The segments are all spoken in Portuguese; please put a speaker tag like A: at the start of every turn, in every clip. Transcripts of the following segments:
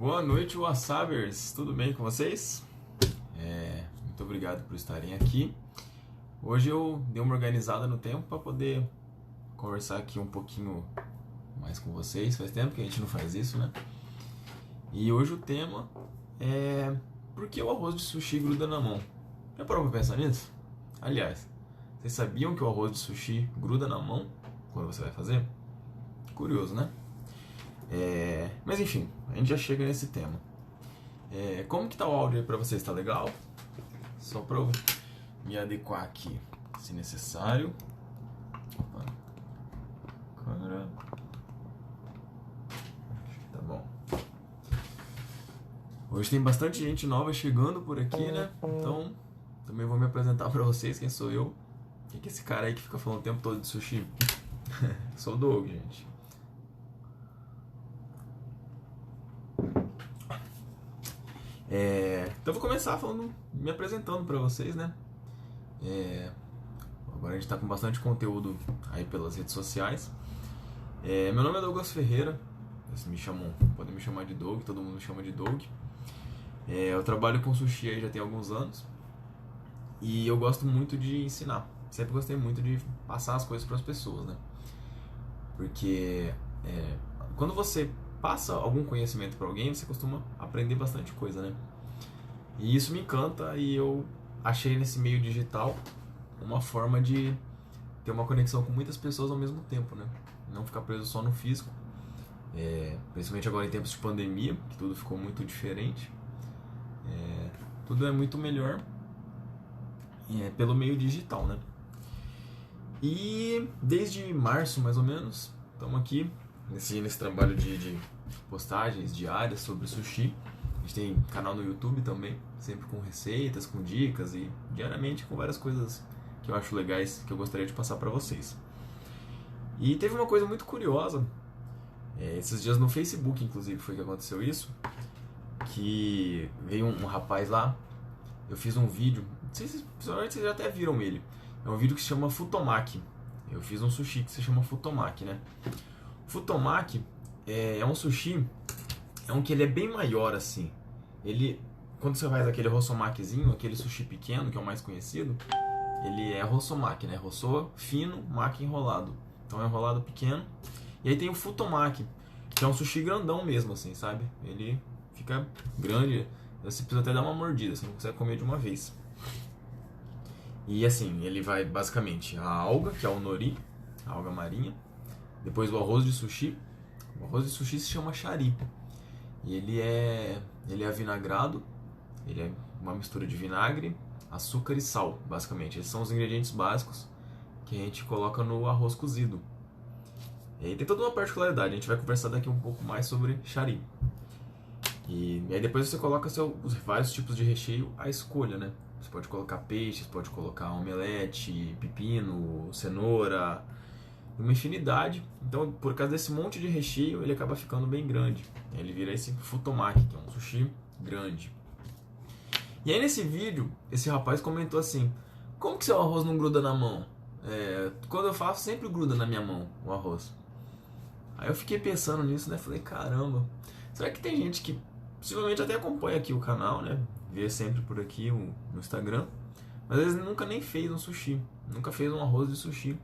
A: Boa noite, Wassabers! Tudo bem com vocês? Muito obrigado por estarem aqui. Hoje eu dei uma organizada no tempo para poder conversar aqui um pouquinho mais com vocês. Faz tempo que a gente não faz isso, né? E hoje o tema é por que o arroz de sushi gruda na mão? Já parou pra pensar nisso? Aliás, vocês sabiam que o arroz de sushi gruda na mão quando você vai fazer? Curioso, né? Mas enfim, a gente já chega nesse tema. Como que tá o áudio aí pra vocês? Tá legal? Só pra eu me adequar aqui, se necessário. Opa. Câmera. Acho que tá bom. Hoje tem bastante gente nova chegando por aqui, né? Então, também vou me apresentar pra vocês quem sou eu. Quem que é esse cara aí que fica falando o tempo todo de sushi? Sou o Doug, gente. Então vou começar me apresentando pra vocês, né? Agora a gente tá com bastante conteúdo aí pelas redes sociais. Meu nome é Douglas Ferreira. Podem me chamar de Doug, todo mundo me chama de Doug. Eu trabalho com sushi aí já tem alguns anos. E eu gosto muito de ensinar. Sempre gostei muito de passar as coisas para as pessoas, né? Porque quando você passa algum conhecimento para alguém, você costuma aprender bastante coisa, né? E isso me encanta e eu achei nesse meio digital uma forma de ter uma conexão com muitas pessoas ao mesmo tempo, né? Não ficar preso só no físico. Principalmente agora em tempos de pandemia, que tudo ficou muito diferente. Tudo é muito melhor pelo meio digital, né? E desde março, mais ou menos, estamos aqui nesse trabalho de postagens diárias sobre sushi. A gente tem canal no YouTube também, sempre com receitas, com dicas e diariamente com várias coisas que eu acho legais, que eu gostaria de passar para vocês. E teve uma coisa muito curiosa, esses dias no Facebook, inclusive, foi que aconteceu isso, que veio um rapaz lá, eu fiz um vídeo, não sei se provavelmente vocês já até viram ele, é um vídeo que se chama Futomaki. Eu fiz um sushi que se chama Futomaki, né? Futomaki é um sushi, que ele é bem maior assim. Quando você faz aquele rossomakizinho, aquele sushi pequeno, que é o mais conhecido, ele é rossomaki, né? Rosso fino, maki enrolado. Então é enrolado pequeno. E aí tem o Futomaki, que é um sushi grandão mesmo, assim, sabe? Ele fica grande, você precisa até dar uma mordida, você não consegue comer de uma vez. E assim, ele vai basicamente a alga, que é o nori, a alga marinha, depois o arroz de sushi. O arroz de sushi se chama shari. E ele é avinagrado, ele é uma mistura de vinagre, açúcar e sal, basicamente. Esses são os ingredientes básicos que a gente coloca no arroz cozido. E tem toda uma particularidade, a gente vai conversar daqui um pouco mais sobre shari. E aí depois você coloca os vários tipos de recheio à escolha, né? Você pode colocar peixe, você pode colocar omelete, pepino, cenoura, uma infinidade. Então, por causa desse monte de recheio, ele acaba ficando bem grande. Ele vira esse futomaki, que é um sushi grande. E aí nesse vídeo, esse rapaz comentou assim: como que seu arroz não gruda na mão? Quando eu faço, sempre gruda na minha mão o arroz. Aí eu fiquei pensando nisso, né? Falei, caramba, será que tem gente que possivelmente até acompanha aqui o canal, né? Vê sempre por aqui no Instagram, mas às vezes nunca nem fez um sushi, nunca fez um arroz de sushi.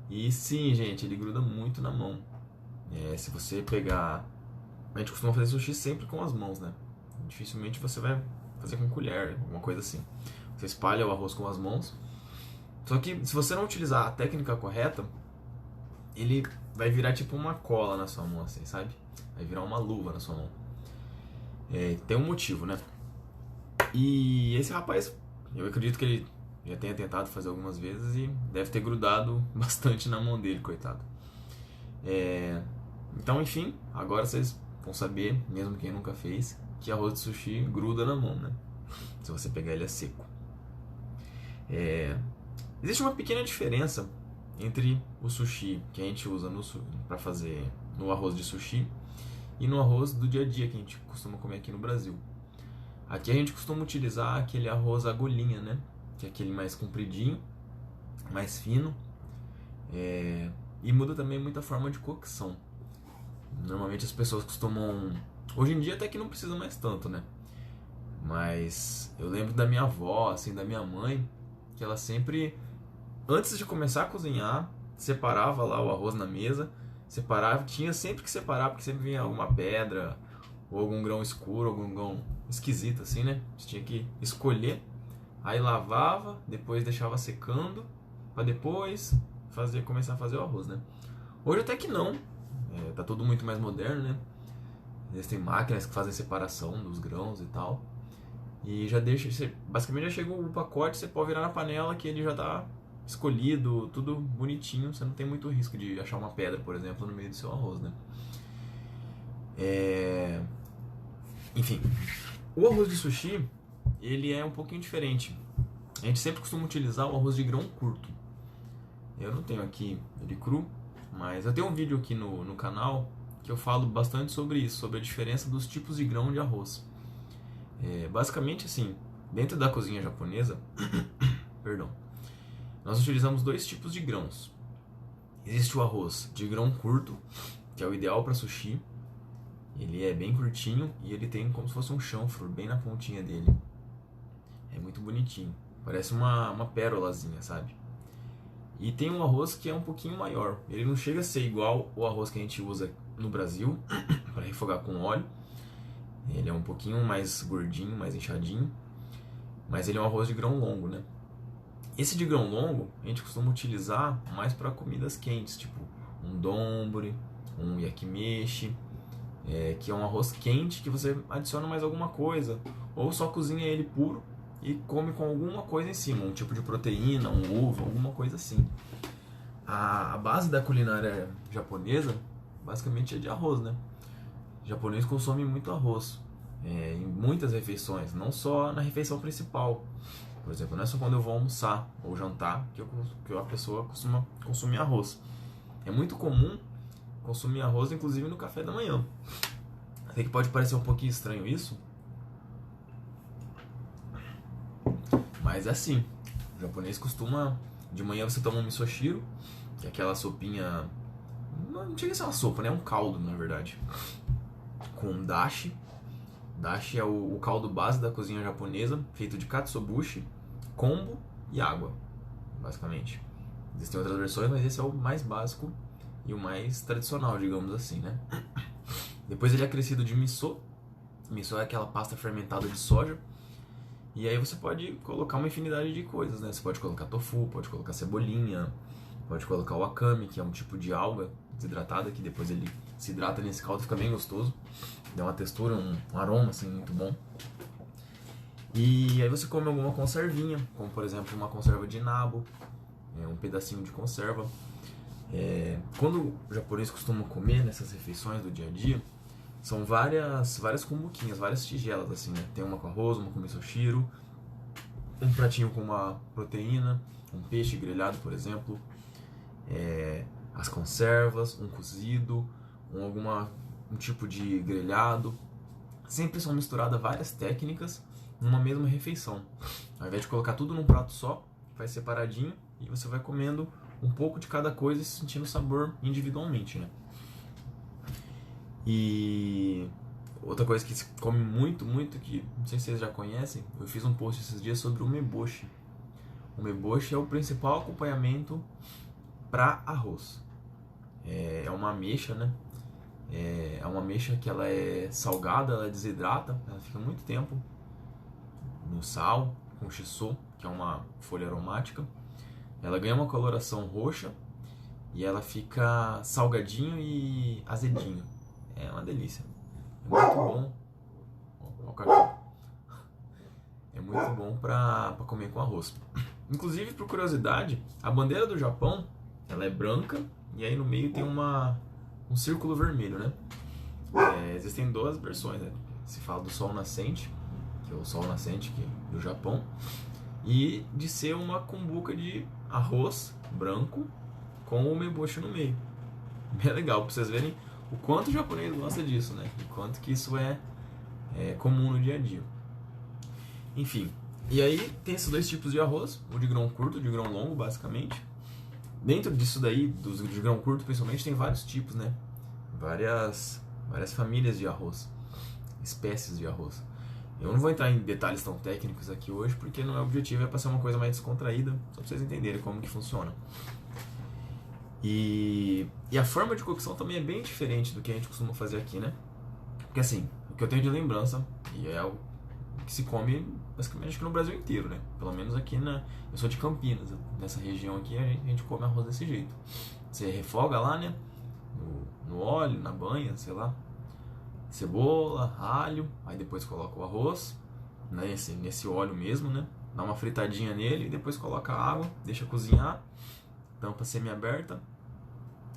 A: E sim, gente, ele gruda muito na mão. Se você pegar... A gente costuma fazer sushi sempre com as mãos, né? Dificilmente você vai fazer com colher, alguma coisa assim. Você espalha o arroz com as mãos. Só que se você não utilizar a técnica correta, ele vai virar tipo uma cola na sua mão, assim, sabe? Vai virar uma luva na sua mão. Tem um motivo, né? E esse rapaz, eu acredito que ele já tenha tentado fazer algumas vezes e deve ter grudado bastante na mão dele, coitado. Então, enfim, agora vocês vão saber, mesmo quem nunca fez, que arroz de sushi gruda na mão, né? Se você pegar ele seco. Existe uma pequena diferença entre o sushi que a gente usa para fazer no arroz de sushi e no arroz do dia a dia que a gente costuma comer aqui no Brasil. Aqui a gente costuma utilizar aquele arroz agulhinha, né? Que é aquele mais compridinho, mais fino, e muda também muito a forma de cocção. Normalmente as pessoas costumam Hoje em dia até que não precisa mais tanto, né? Mas eu lembro da minha avó, assim, da minha mãe, que ela sempre, antes de começar a cozinhar, separava lá o arroz na mesa, separava, tinha sempre que separar, porque sempre vinha alguma pedra, ou algum grão escuro, algum grão esquisito, assim, né? Você tinha que escolher, aí lavava, depois deixava secando, para depois começar a fazer o arroz, né? Hoje até que não, tá tudo muito mais moderno, né? Existem máquinas que fazem separação dos grãos e tal. E já deixa, basicamente já chega o pacote, você pode virar na panela que ele já tá escolhido, tudo bonitinho, você não tem muito risco de achar uma pedra, por exemplo, no meio do seu arroz, né? Enfim, o arroz de sushi, ele é um pouquinho diferente. A gente sempre costuma utilizar o arroz de grão curto. Eu não tenho aqui ele cru, mas eu tenho um vídeo aqui no canal que eu falo bastante sobre isso, sobre a diferença dos tipos de grão de arroz. Basicamente assim, dentro da cozinha japonesa, perdão, nós utilizamos dois tipos de grãos. Existe o arroz de grão curto, que é o ideal para sushi. Ele é bem curtinho e ele tem como se fosse um chanfro bem na pontinha dele. É muito bonitinho, parece uma pérolazinha, sabe? E tem um arroz que é um pouquinho maior. Ele não chega a ser igual o arroz que a gente usa no Brasil para refogar com óleo. Ele é um pouquinho mais gordinho, mais inchadinho, mas ele é um arroz de grão longo, né? Esse de grão longo a gente costuma utilizar mais para comidas quentes, tipo um donburi, um yakimeshi, que é um arroz quente que você adiciona mais alguma coisa, ou só cozinha ele puro e come com alguma coisa em cima, um tipo de proteína, um ovo, alguma coisa assim. A base da culinária japonesa basicamente é de arroz, né? O japonês consome muito arroz em muitas refeições, não só na refeição principal. Por exemplo, não é só quando eu vou almoçar ou jantar que a pessoa costuma consumir arroz. É muito comum consumir arroz, inclusive no café da manhã. Sei que pode parecer um pouquinho estranho isso, mas é assim. O japonês costuma, de manhã você toma um misoshiro, que é aquela sopinha, não chega a ser uma sopa, né? É um caldo, na verdade, com dashi. Dashi é o caldo base da cozinha japonesa, feito de katsuobushi, kombu e água, basicamente. Existem outras versões, mas esse é o mais básico e o mais tradicional, digamos assim, né? Depois ele é acrescido de miso. Miso é aquela pasta fermentada de soja. E aí você pode colocar uma infinidade de coisas, né? Você pode colocar tofu, pode colocar cebolinha, pode colocar wakame, que é um tipo de alga desidratada, que depois ele se hidrata nesse caldo e fica bem gostoso. Dá uma textura, um aroma assim muito bom. E aí você come alguma conservinha, como por exemplo uma conserva de nabo, um pedacinho de conserva. Quando o japonês costuma comer nessas refeições do dia a dia, são várias cumbuquinhas, várias tigelas assim, né? Tem uma com arroz, uma com misoshiro, um pratinho com uma proteína, um peixe grelhado, por exemplo, as conservas, um cozido, um tipo de grelhado. Sempre são misturadas várias técnicas numa mesma refeição. Ao invés de colocar tudo num prato só, faz separadinho e você vai comendo um pouco de cada coisa e sentindo o sabor individualmente, né? E outra coisa que se come muito, que não sei se vocês já conhecem, eu fiz um post esses dias sobre o umeboshi. O umeboshi é o principal acompanhamento para arroz. É uma ameixa, né? É uma ameixa que ela é salgada, ela desidrata, ela fica muito tempo no sal, com shiso, que é uma folha aromática. Ela ganha uma coloração roxa e ela fica salgadinho e azedinho. É uma delícia. É muito bom. Ó, o cachorro. É muito bom pra comer com arroz. Inclusive, por curiosidade, a bandeira do Japão, ela é branca e aí no meio tem um círculo vermelho, né? Existem duas versões, né? Se fala do sol nascente, que é o sol nascente do Japão, e de ser uma cumbuca de arroz branco com o umeboshi no meio. Bem legal, pra vocês verem o quanto o japonês gosta disso, né? O quanto que isso é comum no dia a dia. Enfim, e aí tem esses dois tipos de arroz, o de grão curto e o de grão longo, basicamente. Dentro disso daí, dos de grão curto principalmente, tem vários tipos, né? Várias famílias de arroz. espécies de arroz. Eu não vou entrar em detalhes tão técnicos aqui hoje, porque não é o objetivo, é para ser uma coisa mais descontraída, só para vocês entenderem como que funciona. E a forma de cocção também é bem diferente do que a gente costuma fazer aqui, né? Porque assim, o que eu tenho de lembrança, e é o que se come basicamente acho que no Brasil inteiro, né? Pelo menos aqui eu sou de Campinas, nessa região aqui a gente come arroz desse jeito. Você refoga lá, né? No óleo, na banha, sei lá. Cebola, alho, aí depois coloca o arroz, né? Nesse óleo mesmo, né? Dá uma fritadinha nele e depois coloca a água, deixa cozinhar, tampa semi-aberta.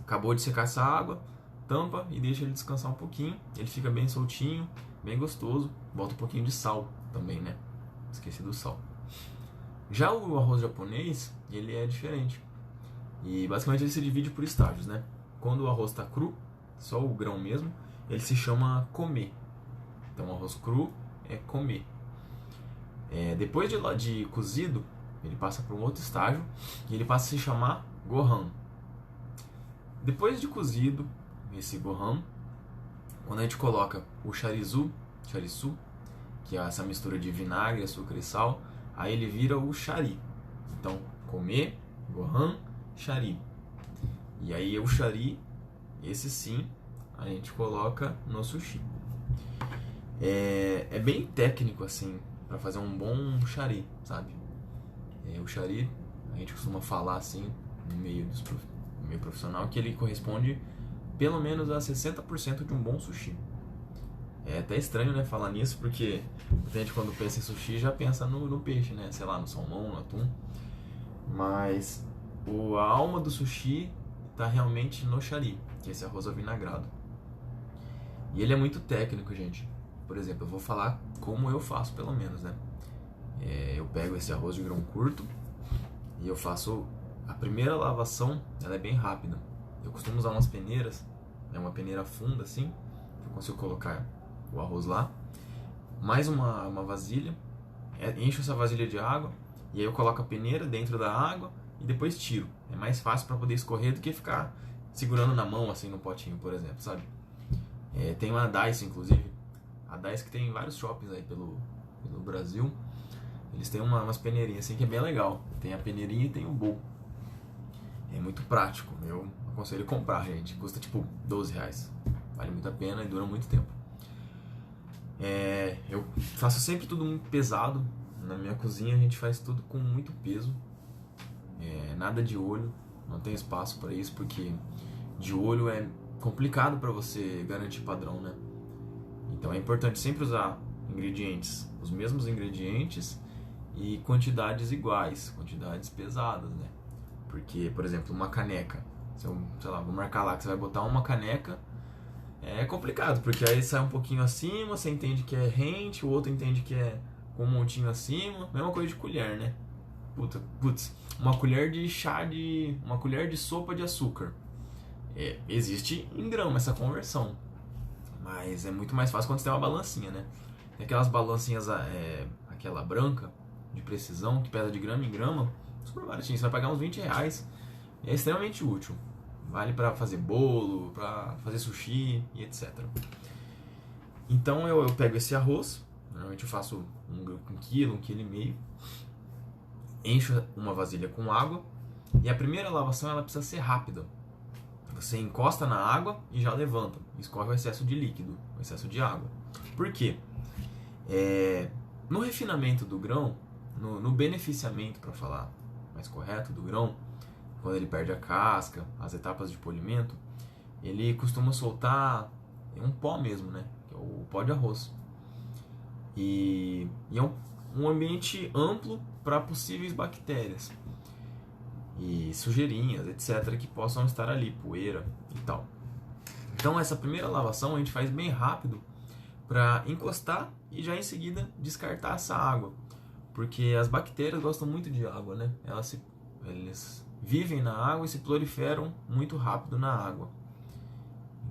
A: Acabou de secar essa água, tampa e deixa ele descansar um pouquinho. Ele fica bem soltinho, bem gostoso. Bota um pouquinho de sal também, né? Esqueci do sal. Já o arroz japonês, ele é diferente. E basicamente ele se divide por estágios, né? Quando o arroz está cru, só o grão mesmo, ele se chama kome. Então o arroz cru é kome. Depois de cozido, ele passa para um outro estágio e ele passa a se chamar gohan. Depois de cozido, esse gohan, quando a gente coloca o charizu, que é essa mistura de vinagre, açúcar e sal, aí ele vira o shari. Então, comer, gohan, shari. E aí o shari, esse sim, a gente coloca no sushi. É bem técnico assim, para fazer um bom shari, sabe? O shari, a gente costuma falar assim, no meio profissional, que ele corresponde pelo menos a 60% de um bom sushi. É até estranho, né, falar nisso, porque a gente quando pensa em sushi já pensa no peixe, né, sei lá, no salmão, no atum. Mas a alma do sushi tá realmente no shari, que é esse arroz avinagrado. E ele é muito técnico, gente. Por exemplo, eu vou falar como eu faço, pelo menos, né. Eu pego esse arroz de grão curto e eu faço a primeira lavação, ela é bem rápida. Eu costumo usar umas peneiras, uma peneira funda assim, eu consigo colocar o arroz lá, mais uma vasilha, encho essa vasilha de água e aí eu coloco a peneira dentro da água e depois tiro. É mais fácil para poder escorrer do que ficar segurando na mão assim no potinho, por exemplo, sabe? Tem uma Daiso, inclusive, a Daiso que tem em vários shoppings aí pelo Brasil. Eles têm umas peneirinhas assim que é bem legal. Tem a peneirinha e tem o bowl. É muito prático, eu aconselho comprar, gente. Custa tipo R$12. Vale muito a pena e dura muito tempo. Eu faço sempre tudo muito pesado. Na minha cozinha a gente faz tudo com muito peso. Nada de olho, não tem espaço para isso, porque de olho é complicado para você garantir padrão, né? Então é importante sempre usar ingredientes, os mesmos ingredientes e quantidades iguais, quantidades pesadas, né? Porque, por exemplo, uma caneca, sei lá, vou marcar lá que você vai botar uma caneca, é complicado, porque aí sai um pouquinho acima, você entende que é rente, o outro entende que é com um montinho acima, mesma coisa de colher, né? Putz, uma colher de chá uma colher de sopa de açúcar. Existe em grama essa conversão, mas é muito mais fácil quando você tem uma balancinha, né? Tem aquelas balancinhas, aquela branca, de precisão, que pesa de grama em grama, super baratinho, você vai pagar uns R$20, e é extremamente útil. Vale para fazer bolo, para fazer sushi e etc. Então eu pego esse arroz, normalmente eu faço 1 quilo, 1,5 kg, encho uma vasilha com água, e a primeira lavação ela precisa ser rápida. Você encosta na água e já levanta, escorre o excesso de líquido, o excesso de água. Por quê? No refinamento do grão, no beneficiamento, para falar mais correto, do grão, quando ele perde a casca, as etapas de polimento, ele costuma soltar um pó mesmo, né? Que é o pó de arroz. E é um ambiente amplo para possíveis bactérias e sujeirinhas, etc., que possam estar ali, poeira e tal. Então essa primeira lavação a gente faz bem rápido para encostar e já em seguida descartar essa água, porque as bactérias gostam muito de água, né? Eles vivem na água e se proliferam muito rápido na água.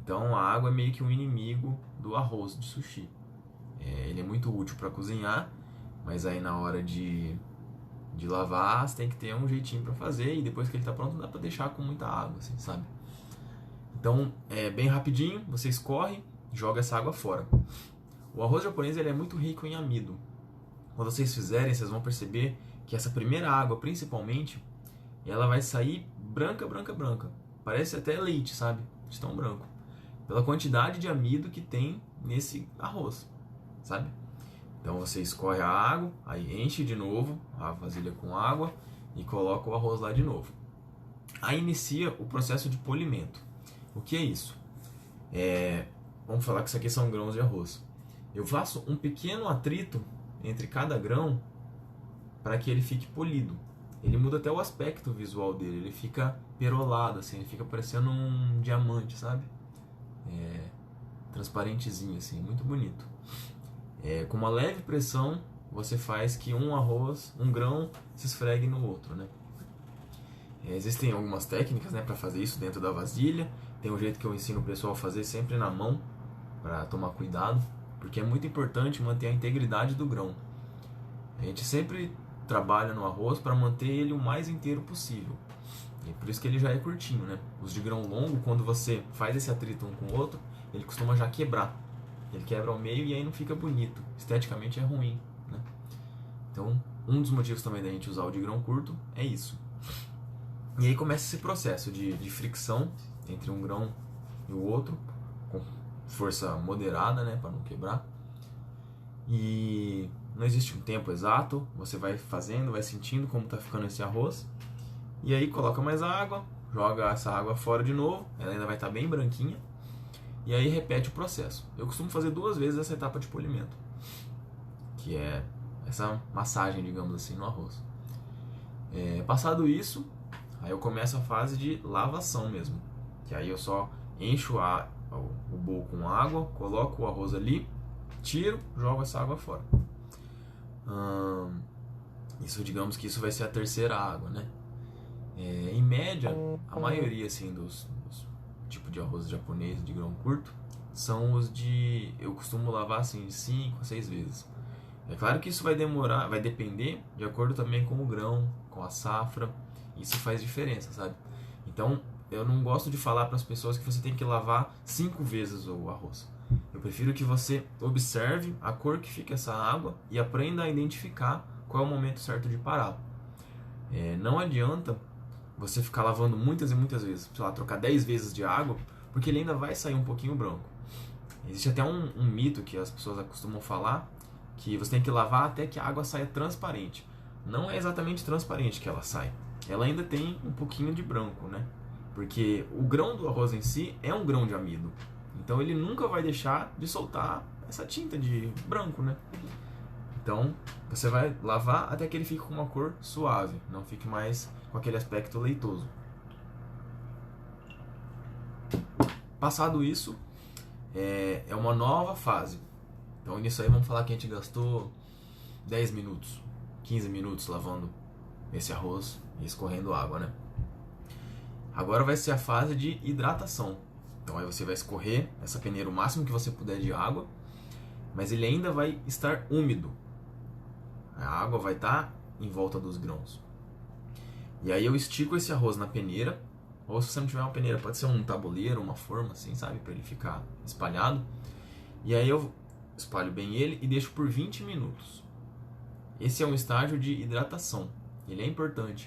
A: Então a água é meio que um inimigo do arroz de sushi. Ele é muito útil para cozinhar, mas aí na hora de lavar, você tem que ter um jeitinho para fazer, e depois que ele está pronto não dá para deixar com muita água, assim, sabe? Então, bem rapidinho, você escorre, joga essa água fora. O arroz japonês ele é muito rico em amido. Quando vocês fizerem, vocês vão perceber que essa primeira água, principalmente, ela vai sair branca, branca, branca. Parece até leite, sabe? De tão branco. Pela quantidade de amido que tem nesse arroz, sabe? Então você escorre a água, aí enche de novo a vasilha com água e coloca o arroz lá de novo. Aí inicia o processo de polimento. O que é isso? Vamos falar que isso aqui são grãos de arroz. Eu faço um pequeno atrito entre cada grão para que ele fique polido. Ele muda até o aspecto visual dele, ele fica perolado, assim, ele fica parecendo um diamante, sabe? Transparentezinho, assim, muito bonito. Com uma leve pressão, você faz que um grão se esfregue no outro, né? Existem algumas técnicas, né, para fazer isso dentro da vasilha. Tem um jeito que eu ensino o pessoal a fazer sempre na mão, para tomar cuidado, porque é muito importante manter a integridade do grão. A gente sempre trabalha no arroz para manter ele o mais inteiro possível. E por isso que ele já é curtinho, né? Os de grão longo, quando você faz esse atrito um com o outro, ele costuma já quebrar. Ele quebra ao meio e aí não fica bonito. Esteticamente é ruim, né? Então, um dos motivos também da gente usar o de grão curto é isso. E aí começa esse processo de fricção entre um grão e o outro, com força moderada, né, para não quebrar. E não existe um tempo exato, você vai fazendo, vai sentindo como está ficando esse arroz. E aí coloca mais água, joga essa água fora de novo, ela ainda vai estar bem branquinha. E aí repete o processo. Eu costumo fazer 2 vezes essa etapa de polimento, que é essa massagem, digamos assim, no arroz. Passado isso, aí eu começo a fase de lavação mesmo, que aí eu só encho o bowl com água, coloco o arroz ali, tiro, jogo essa água fora. Isso, digamos que isso vai ser a terceira água, né? Em média, a maioria assim, dos tipos de arroz japonês de grão curto são os de... eu costumo lavar assim de 5 a 6 vezes. É claro que isso vai demorar, vai depender de acordo também com o grão, com a safra. Isso faz diferença, sabe? Então, eu não gosto de falar para as pessoas que você tem que lavar 5 vezes o arroz. Eu prefiro que você observe a cor que fica essa água e aprenda a identificar qual é o momento certo de parar. Não adianta você ficar lavando muitas e muitas vezes, sei lá, trocar 10 vezes de água, porque ele ainda vai sair um pouquinho branco. Existe até um mito que as pessoas costumam falar, que você tem que lavar até que a água saia transparente. Não é exatamente transparente que ela sai. Ela ainda tem um pouquinho de branco, né? Porque o grão do arroz em si é um grão de amido. Então ele nunca vai deixar de soltar essa tinta de branco, né? Então você vai lavar até que ele fique com uma cor suave, não fique mais com aquele aspecto leitoso. Passado isso, é uma nova fase. Então nisso aí vamos falar que a gente gastou 10 minutos, 15 minutos lavando esse arroz e escorrendo água, né? Agora vai ser a fase de hidratação. Então aí você vai escorrer essa peneira o máximo que você puder de água, mas ele ainda vai estar úmido. A água vai estar em volta dos grãos. E aí eu estico esse arroz na peneira, ou se você não tiver uma peneira, pode ser um tabuleiro, uma forma assim, sabe? Para ele ficar espalhado. E aí eu espalho bem ele e deixo por 20 minutos. Esse é um estágio de hidratação. Ele é importante,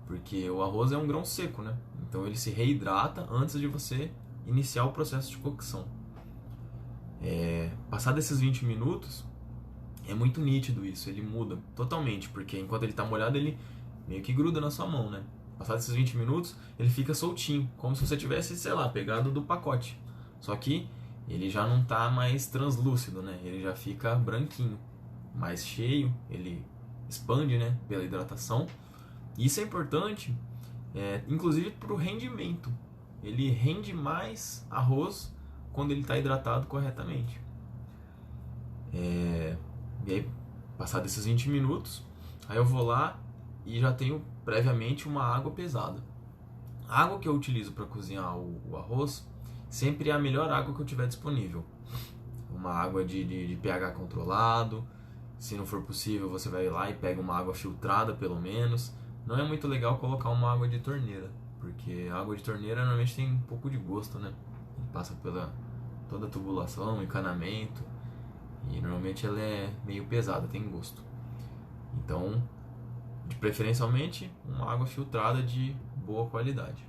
A: porque o arroz é um grão seco, né? Então ele se reidrata antes de você iniciar o processo de cocção. Passado esses 20 minutos, é muito nítido isso, ele muda totalmente, porque enquanto ele está molhado, ele meio que gruda na sua mão, né? Passados esses 20 minutos, ele fica soltinho, como se você tivesse, sei lá, pegado do pacote. Só que ele já não está mais translúcido, né? Ele já fica branquinho, mais cheio, ele expande, né, pela hidratação. E isso é importante, inclusive para o rendimento. Ele rende mais arroz quando ele está hidratado corretamente. E aí, passados esses 20 minutos, aí eu vou lá e já tenho previamente uma água pesada. A água que eu utilizo para cozinhar o arroz sempre é a melhor água que eu tiver disponível. Uma água de pH controlado. Se não for possível, você vai lá e pega uma água filtrada pelo menos. Não é muito legal colocar uma água de torneira, porque a água de torneira normalmente tem um pouco de gosto, né? Passa pela toda a tubulação, encanamento. E normalmente ela é meio pesada, tem gosto. Então, de preferencialmente, uma água filtrada de boa qualidade.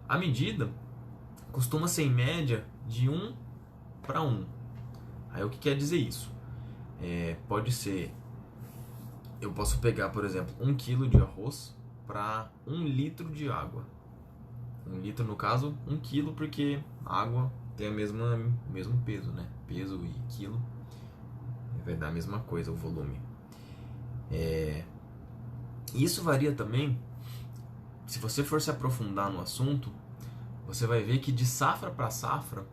A: A medida costuma ser em média de 1 para 1. Aí o que quer dizer isso? Pode ser, eu posso pegar, por exemplo, 1 kg de arroz para 1 litro de água. 1 litro, no caso, 1 kg, porque a água tem o mesmo peso, né? Peso e quilo vai dar a mesma coisa, o volume. Isso varia também. Se você for se aprofundar no assunto, você vai ver que de safra para safra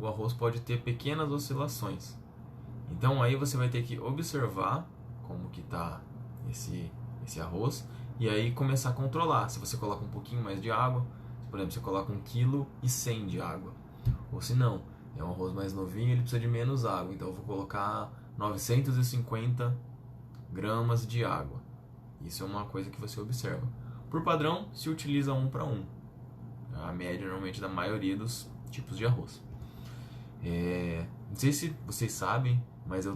A: o arroz pode ter pequenas oscilações. Então aí você vai ter que observar como que está esse arroz e aí começar a controlar. Se você coloca um pouquinho mais de água, por exemplo, você coloca 1,1 kg de água. Ou se não, é um arroz mais novinho, ele precisa de menos água. Então eu vou colocar 950 gramas de água. Isso é uma coisa que você observa. Por padrão, se utiliza 1 para 1. A média normalmente da maioria dos tipos de arroz. Não sei se vocês sabem, mas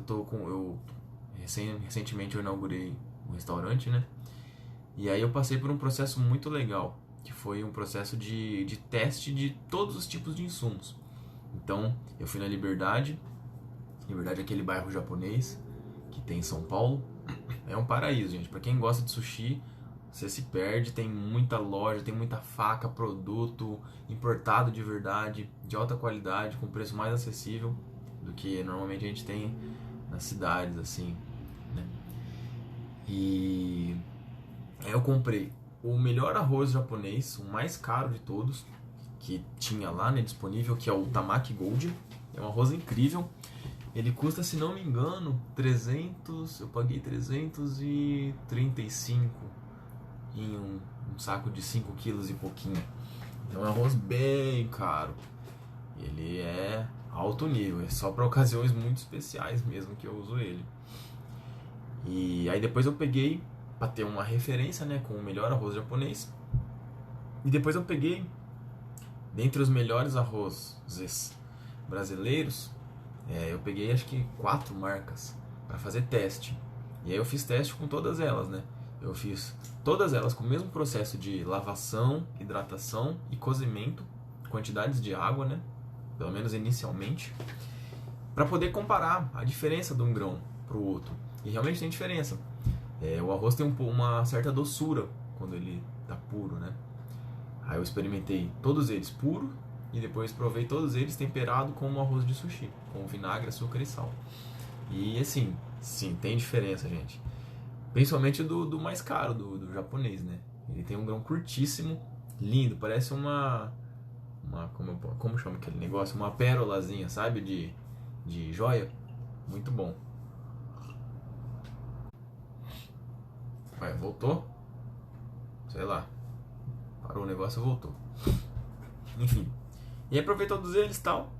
A: recentemente eu inaugurei um restaurante, né? E aí eu passei por um processo muito legal, que foi um processo de teste de todos os tipos de insumos. Então, eu fui na Liberdade é aquele bairro japonês que tem em São Paulo. É um paraíso, gente. Para quem gosta de sushi, você se perde, tem muita loja, tem muita faca, produto importado de verdade, de alta qualidade, com preço mais acessível do que normalmente a gente tem nas cidades, assim, né? E aí eu comprei o melhor arroz japonês, o mais caro de todos, que tinha lá, né, disponível, que é o Tamaki Gold. É um arroz incrível. Ele custa, se não me engano, eu paguei 335 em um saco de 5 quilos e pouquinho. Então é um arroz bem caro. Ele é alto nível, é só para ocasiões muito especiais mesmo que eu uso ele. E aí depois eu peguei para ter uma referência, né, com o melhor arroz japonês. E depois eu peguei, dentre os melhores arrozes brasileiros, eu peguei acho que 4 marcas para fazer teste. E aí eu fiz teste com todas elas, né? Eu fiz todas elas com o mesmo processo de lavação, hidratação e cozimento, quantidades de água, né? Pelo menos inicialmente, para poder comparar a diferença de um grão para o outro. E realmente tem diferença. O arroz tem uma certa doçura quando ele tá puro, né? Aí eu experimentei todos eles puro e depois provei todos eles temperado com um arroz de sushi, com vinagre, açúcar e sal. E assim, sim, tem diferença, gente. Principalmente do mais caro, do japonês, né? Ele tem um grão curtíssimo, lindo, parece como chama aquele negócio? Uma pérolazinha, sabe? De joia. Muito bom. Vai, voltou? Sei lá. Parou o negócio e voltou. Enfim. E aproveitei todos eles e tal.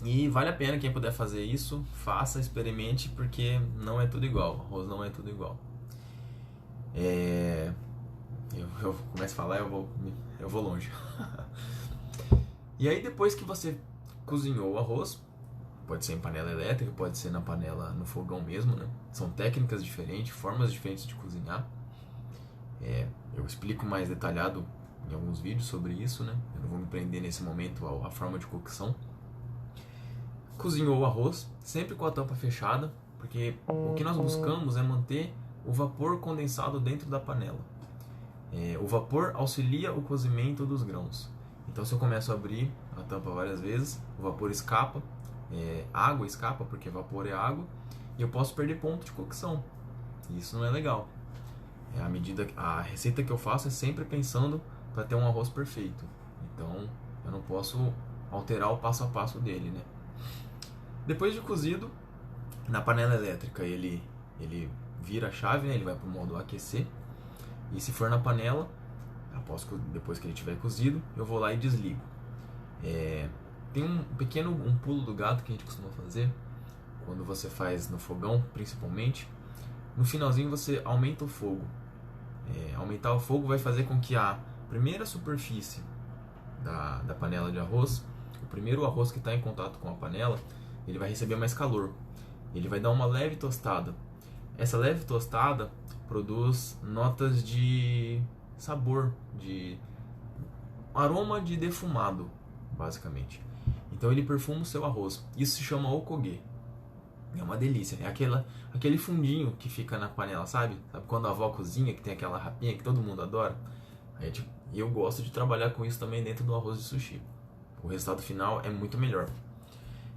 A: E vale a pena quem puder fazer isso, faça, experimente, porque não é tudo igual. O arroz não é tudo igual. Eu começo a falar, eu vou longe. E aí depois que você cozinhou o arroz, pode ser em panela elétrica, pode ser na panela no fogão mesmo, né? São técnicas diferentes, formas diferentes de cozinhar. Eu explico mais detalhado em alguns vídeos sobre isso, né? Eu não vou me prender nesse momento à forma de cocção. Cozinhou o arroz, sempre com a tampa fechada, porque o que nós buscamos é manter o vapor condensado dentro da panela. O vapor auxilia o cozimento dos grãos. Então se eu começo a abrir a tampa várias vezes, o vapor escapa, água escapa, porque vapor é água, e eu posso perder ponto de cocção. E isso não é legal. A receita que eu faço é sempre pensando para ter um arroz perfeito. Então eu não posso alterar o passo a passo dele, né? Depois de cozido, na panela elétrica ele vira a chave, né? Ele vai para o modo aquecer. E se for na panela, depois que ele tiver cozido, eu vou lá e desligo. Tem um pulo do gato que a gente costuma fazer quando você faz no fogão, principalmente. No finalzinho você aumenta o fogo. Aumentar o fogo vai fazer com que a primeira superfície da panela de arroz, o primeiro arroz que está em contato com a panela, ele vai receber mais calor. ele vai dar uma leve tostada. Essa leve tostada produz notas de sabor, de aroma de defumado, basicamente. Então ele perfuma o seu arroz. Isso se chama okoge. É uma delícia. É aquele fundinho que fica na panela, sabe? Sabe quando a avó cozinha, que tem aquela rapinha que todo mundo adora? E eu gosto de trabalhar com isso também dentro do arroz de sushi. O resultado final é muito melhor.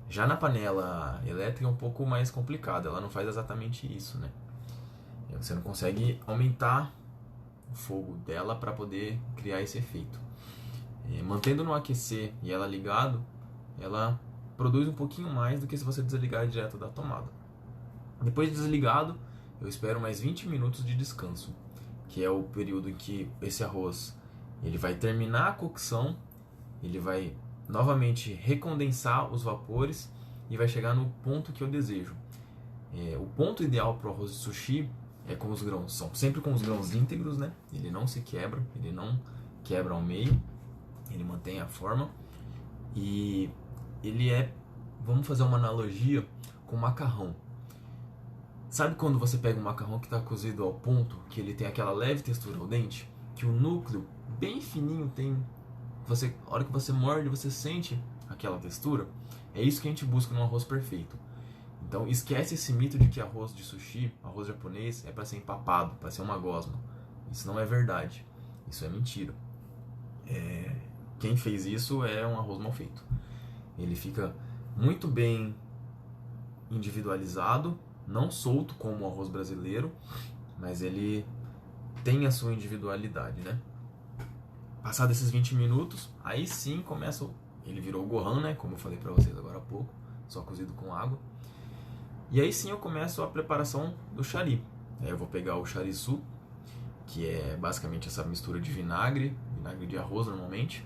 A: Já na panela elétrica é um pouco mais complicado. Ela não faz exatamente isso, né? Você não consegue aumentar o fogo dela para poder criar esse efeito. Mantendo no aquecer e ela ligado, ela produz um pouquinho mais do que se você desligar direto da tomada. Depois de desligado, eu espero mais 20 minutos de descanso, que é o período em que esse arroz ele vai terminar a cocção, ele vai novamente recondensar os vapores e vai chegar no ponto que eu desejo. O ponto ideal para o arroz de sushi é com os grãos, são sempre com os grãos íntegros, né? Ele não se quebra, ele não quebra ao meio, ele mantém a forma e ele vamos fazer uma analogia com macarrão. Sabe quando você pega um macarrão que está cozido ao ponto, que ele tem aquela leve textura ao dente, que o núcleo bem fininho tem, a hora que você morde, você sente aquela textura? É isso que a gente busca num arroz perfeito. Então esquece esse mito de que arroz de sushi, arroz japonês, é para ser empapado, para ser uma gosma. Isso não é verdade. Isso é mentira. Quem fez isso é um arroz mal feito. Ele fica muito bem individualizado, não solto como o arroz brasileiro, mas ele tem a sua individualidade, né? Passados esses 20 minutos, aí sim começa, ele virou o gohan, né? Como eu falei para vocês agora há pouco, só cozido com água. E aí sim eu começo a preparação do chari. Aí eu vou pegar o chariçu, que é basicamente essa mistura de vinagre de arroz normalmente.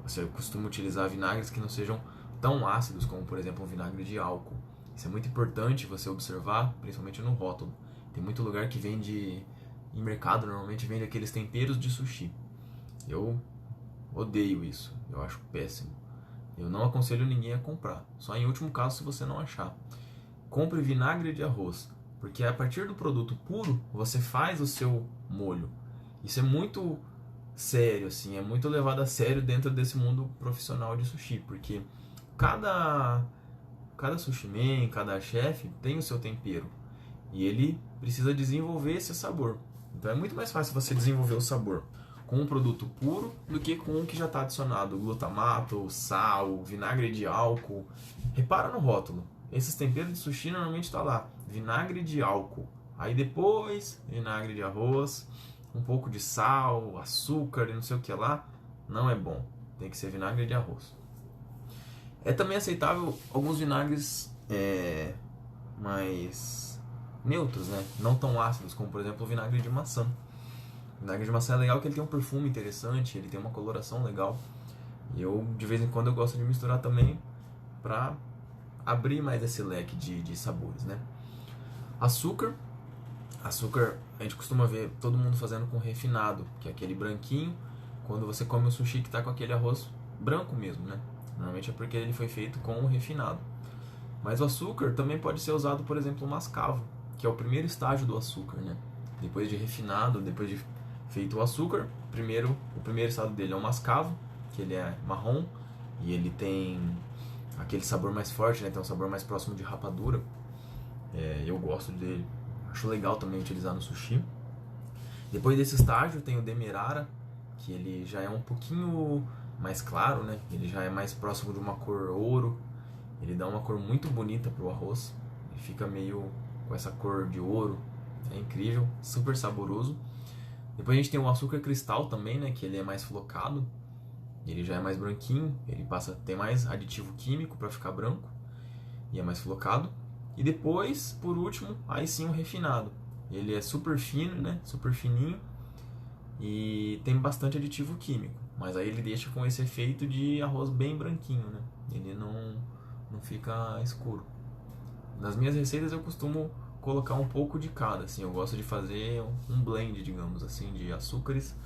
A: Você costuma utilizar vinagres que não sejam tão ácidos como, por exemplo, um vinagre de álcool. Isso é muito importante você observar, principalmente no rótulo. Tem muito lugar que vende, em mercado normalmente vende aqueles temperos de sushi. Eu odeio isso, eu acho péssimo. Eu não aconselho ninguém a comprar, só em último caso se você não achar. Compre vinagre de arroz, porque a partir do produto puro você faz o seu molho. Isso é muito sério, assim, é muito levado a sério dentro desse mundo profissional de sushi, porque cada sushi man, cada chefe tem o seu tempero e ele precisa desenvolver esse sabor. Então é muito mais fácil você desenvolver o sabor com um produto puro do que com um que já está adicionado glutamato, sal, vinagre de álcool. Repara no rótulo. Esses temperos de sushi normalmente está lá vinagre de álcool. Aí depois vinagre de arroz, um pouco de sal, açúcar e não sei o que lá. Não é bom. Tem que ser vinagre de arroz. É também aceitável alguns vinagres mais neutros, né? Não tão ácidos, como por exemplo o vinagre de maçã. O vinagre de maçã é legal porque ele tem um perfume interessante, ele tem uma coloração legal. E eu, de vez em quando, eu gosto de misturar também para abrir mais esse leque de sabores, né? Açúcar a gente costuma ver todo mundo fazendo com refinado, que é aquele branquinho, quando você come o sushi que está com aquele arroz branco mesmo, né? Normalmente é porque ele foi feito com o refinado. Mas o açúcar também pode ser usado, por exemplo, o mascavo, que é o primeiro estágio do açúcar, né? Depois de refinado, depois de feito o açúcar, o primeiro estado dele é o mascavo, que ele é marrom e ele tem aquele sabor mais forte, né? Tem um sabor mais próximo de rapadura. Eu gosto dele. Acho legal também utilizar no sushi. Depois desse estágio tem o demerara, que ele já é um pouquinho mais claro, né? Ele já é mais próximo de uma cor ouro. Ele dá uma cor muito bonita pro arroz. Ele fica meio com essa cor de ouro. É incrível, super saboroso. Depois a gente tem o açúcar cristal também, né? Que ele é mais flocado. Ele já é mais branquinho. Ele tem mais aditivo químico para ficar branco. E é mais flocado. E depois, por último, aí sim o refinado. Ele é super fino, né? Super fininho. E tem bastante aditivo químico. Mas aí ele deixa com esse efeito de arroz bem branquinho, né? Ele não fica escuro. Nas minhas receitas eu costumo colocar um pouco de cada, assim. Eu gosto de fazer um blend, digamos assim, de açúcares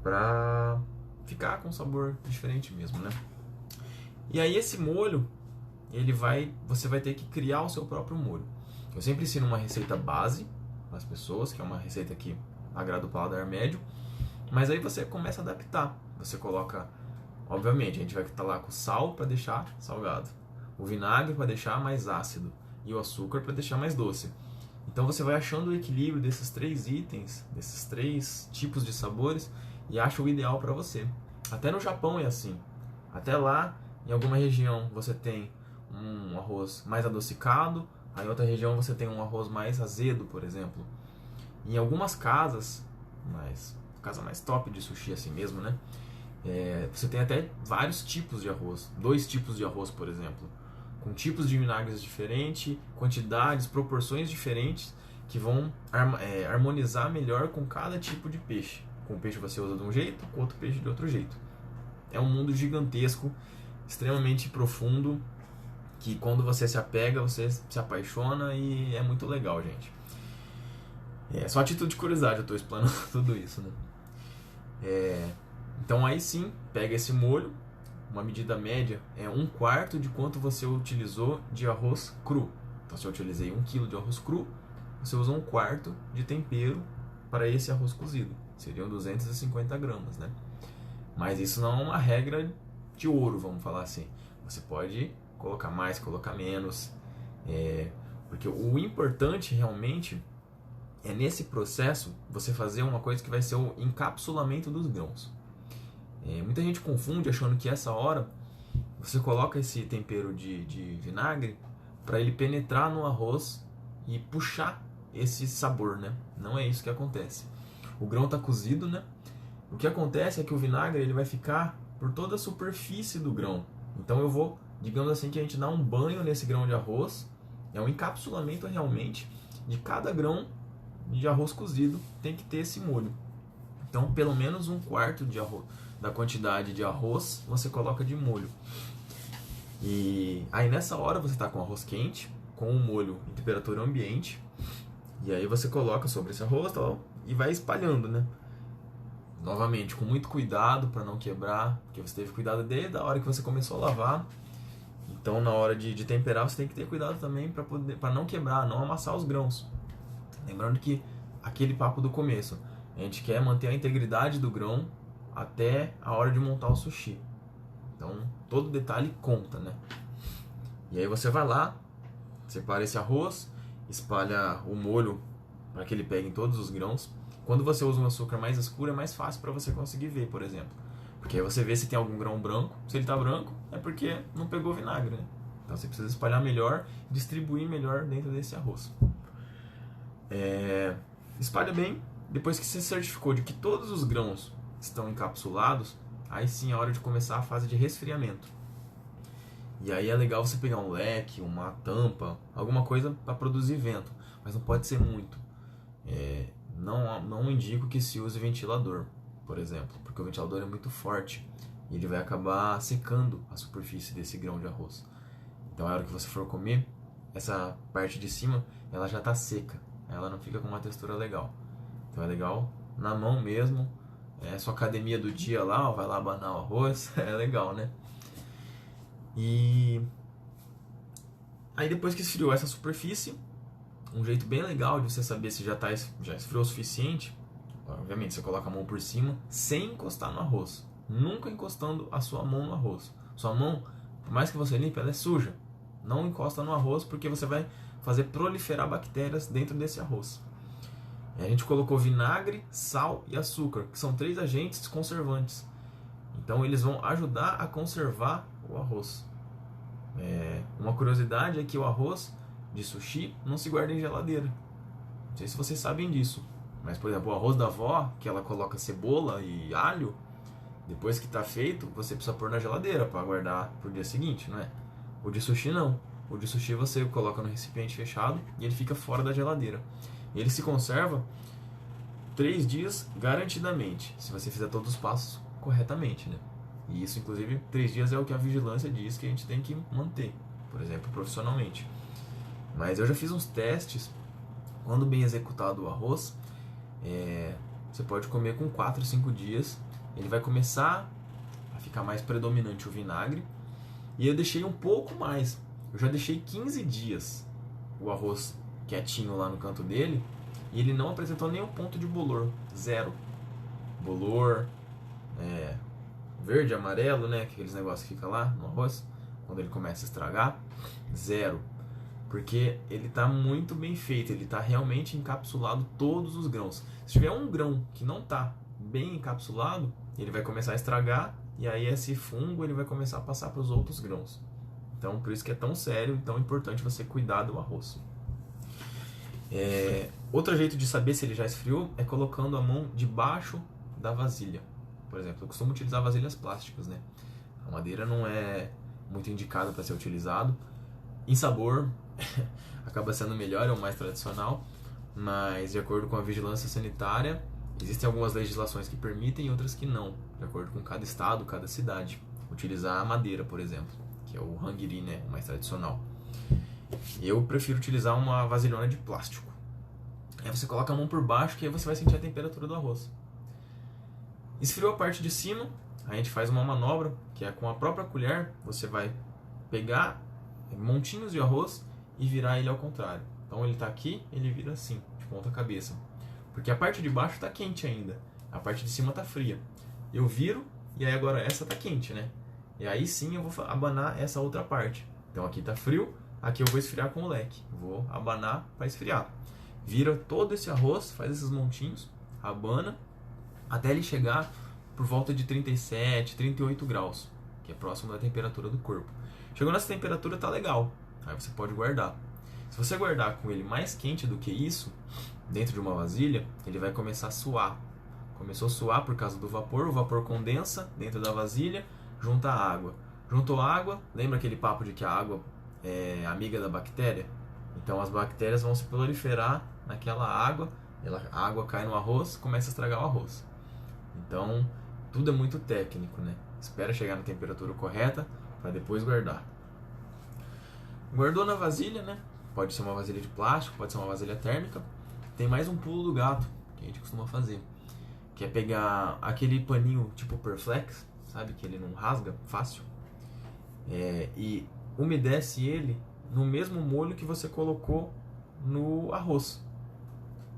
A: pra ficar com um sabor diferente mesmo, né? E aí esse molho, você vai ter que criar o seu próprio molho. Eu sempre ensino uma receita base para as pessoas, que é uma receita que agrada o paladar médio, mas aí você começa a adaptar. Você coloca, obviamente, a gente vai estar lá com sal para deixar salgado, o vinagre para deixar mais ácido e o açúcar para deixar mais doce. Então você vai achando o equilíbrio desses 3 itens, desses 3 tipos de sabores, e acha o ideal para você. Até no Japão é assim. Até lá, em alguma região, você tem um arroz mais adocicado, aí em outra região você tem um arroz mais azedo, por exemplo. Em algumas casas, casa mais top de sushi assim mesmo, né? Você tem até vários tipos de arroz. 2 tipos de arroz, por exemplo, com tipos de vinagres diferentes, quantidades, proporções diferentes, que vão harmonizar melhor com cada tipo de peixe. Com o peixe você usa de um jeito, com outro peixe de outro jeito. É um mundo gigantesco, extremamente profundo, que quando você se apega, você se apaixona, e é muito legal, gente. É só a título de curiosidade, eu estou explanando tudo isso, né? Então aí sim, pega esse molho, uma medida média é 1/4 de quanto você utilizou de arroz cru. Então se eu utilizei 1 kg de arroz cru, você usa 1/4 de tempero para esse arroz cozido. Seriam 250 gramas, né? Mas isso não é uma regra de ouro, vamos falar assim. Você pode colocar mais, colocar menos. Porque o importante realmente é nesse processo você fazer uma coisa que vai ser o encapsulamento dos grãos. Muita gente confunde achando que essa hora você coloca esse tempero de vinagre para ele penetrar no arroz e puxar esse sabor, né? Não é isso que acontece. O grão está cozido, né? O que acontece é que o vinagre ele vai ficar por toda a superfície do grão. Então eu vou, digamos assim, que a gente dá um banho nesse grão de arroz. É um encapsulamento realmente de cada grão de arroz cozido, tem que ter esse molho. Então pelo menos 1/4 de arroz, da quantidade de arroz você coloca de molho. E aí nessa hora você está com o arroz quente, com o molho em temperatura ambiente, e aí você coloca sobre esse arroz e vai espalhando, né? Novamente, com muito cuidado para não quebrar, porque você teve cuidado desde a hora que você começou a lavar. Então na hora de temperar você tem que ter cuidado também para não quebrar, não amassar os grãos. Lembrando que aquele papo do começo, a gente quer manter a integridade do grão até a hora de montar o sushi. Então todo detalhe conta, né? E aí você vai lá, separa esse arroz, espalha o molho para que ele pegue em todos os grãos. Quando você usa um açúcar mais escuro é mais fácil para você conseguir ver, por exemplo. Porque aí você vê se tem algum grão branco. Se ele está branco é porque não pegou vinagre, né? Então você precisa espalhar melhor, distribuir melhor dentro desse arroz. Espalha bem. Depois que você certificou de que todos os grãos estão encapsulados, aí sim é a hora de começar a fase de resfriamento. E aí é legal você pegar um leque, uma tampa, alguma coisa para produzir vento, mas não pode ser muito. Não indico que se use ventilador, por exemplo, porque o ventilador é muito forte e ele vai acabar secando a superfície desse grão de arroz. Então a hora que você for comer, essa parte de cima ela já está seca, ela não fica com uma textura legal. Então é legal na mão mesmo, sua academia do dia lá, vai lá abanar o arroz, é legal, né? E aí depois que esfriou essa superfície, um jeito bem legal de você saber se já esfriou o suficiente, obviamente você coloca a mão por cima sem encostar no arroz, nunca encostando a sua mão no arroz. Sua mão, por mais que você limpe, ela é suja. Não encosta no arroz porque você vai fazer proliferar bactérias dentro desse arroz. A gente colocou vinagre, sal e açúcar, que são 3 agentes conservantes. Então eles vão ajudar a conservar o arroz. Uma curiosidade é que o arroz de sushi não se guarda em geladeira. Não sei se vocês sabem disso, mas por exemplo o arroz da avó, que ela coloca cebola e alho, depois que está feito você precisa pôr na geladeira para guardar para o dia seguinte, não é? O de sushi não. O de sushi você coloca no recipiente fechado e ele fica fora da geladeira. Ele se conserva 3 dias garantidamente, se você fizer todos os passos corretamente, né? E isso, inclusive, 3 dias é o que a vigilância diz que a gente tem que manter, por exemplo, profissionalmente. Mas eu já fiz uns testes, quando bem executado o arroz, você pode comer com 4, 5 dias, ele vai começar a ficar mais predominante o vinagre, e eu deixei um pouco mais. Eu já deixei 15 dias o arroz quietinho lá no canto dele e ele não apresentou nenhum ponto de bolor. Zero. Bolor, verde, amarelo, né? Aqueles negócios que ficam lá no arroz, quando ele começa a estragar. Zero. Porque ele está muito bem feito, ele está realmente encapsulado todos os grãos. Se tiver um grão que não está bem encapsulado, ele vai começar a estragar e aí esse fungo ele vai começar a passar para os outros grãos. Então por isso que é tão sério e tão importante você cuidar do arroz. Outro jeito de saber se ele já esfriou é colocando a mão debaixo da vasilha. Por exemplo, eu costumo utilizar vasilhas plásticas, né? A madeira não é muito indicada para ser utilizado. Em sabor, acaba sendo melhor, é o mais tradicional, mas de acordo com a vigilância sanitária, existem algumas legislações que permitem e outras que não, de acordo com cada estado, cada cidade. Utilizar a madeira, por exemplo, que é o hangiri, né, o mais tradicional. Eu prefiro utilizar uma vasilhona de plástico. Aí você coloca a mão por baixo, que aí você vai sentir a temperatura do arroz. Esfriou a parte de cima, a gente faz uma manobra, que é com a própria colher, você vai pegar montinhos de arroz e virar ele ao contrário. Então ele está aqui, ele vira assim, de ponta cabeça. Porque a parte de baixo está quente ainda, a parte de cima está fria. Eu viro e aí agora essa está quente, né? E aí sim eu vou abanar essa outra parte. Então aqui está frio, aqui eu vou esfriar com o leque. Vou abanar para esfriar. Vira todo esse arroz, faz esses montinhos, abana, até ele chegar por volta de 37, 38 graus, que é próximo da temperatura do corpo. Chegou nessa temperatura, tá legal. Aí você pode guardar. Se você guardar com ele mais quente do que isso, dentro de uma vasilha, ele vai começar a suar. Começou a suar por causa do vapor, o vapor condensa dentro da vasilha, junta a água. Juntou a água, lembra aquele papo de que a água é amiga da bactéria? Então as bactérias vão se proliferar naquela água, a água cai no arroz, começa a estragar o arroz. Então, tudo é muito técnico, né? Espera chegar na temperatura correta para depois guardar. Guardou na vasilha, né? Pode ser uma vasilha de plástico, pode ser uma vasilha térmica. Tem mais um pulo do gato que a gente costuma fazer, que é pegar aquele paninho tipo Perflex, sabe? Que ele não rasga fácil. E umedece ele no mesmo molho que você colocou no arroz,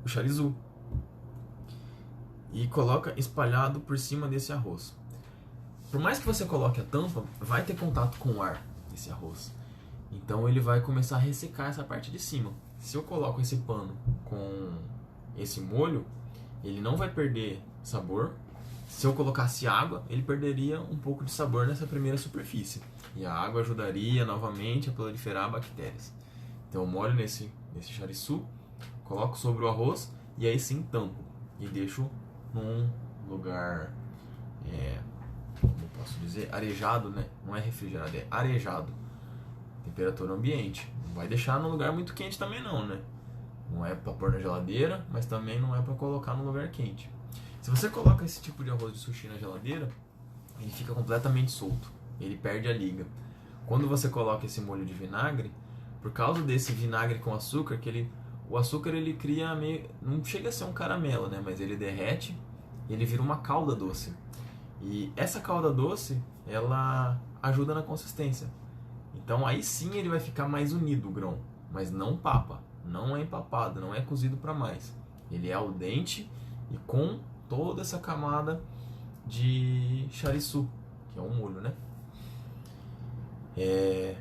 A: o charizu. E coloca espalhado por cima desse arroz. Por mais que você coloque a tampa, vai ter contato com o ar desse arroz. Então ele vai começar a ressecar essa parte de cima. Se eu coloco esse pano com esse molho, ele não vai perder sabor. Se eu colocasse água, ele perderia um pouco de sabor nessa primeira superfície. E a água ajudaria novamente a proliferar bactérias. Então eu molho nesse chariçu, coloco sobre o arroz e aí sim tampo. E deixo num lugar, como eu posso dizer, arejado, né? Não é refrigerado, é arejado. Temperatura ambiente. Não vai deixar num lugar muito quente também não, né? Não é para pôr na geladeira, mas também não é para colocar num lugar quente. Se você coloca esse tipo de arroz de sushi na geladeira, ele fica completamente solto. Ele perde a liga. Quando você coloca esse molho de vinagre, por causa desse vinagre com açúcar, o açúcar ele cria meio, não chega a ser um caramelo, né? Mas ele derrete e ele vira uma calda doce. E essa calda doce, ela ajuda na consistência. Então aí sim ele vai ficar mais unido o grão, mas não papa, não é empapado, não é cozido para mais. Ele é al dente e com toda essa camada de chariçu, que é um molho, né?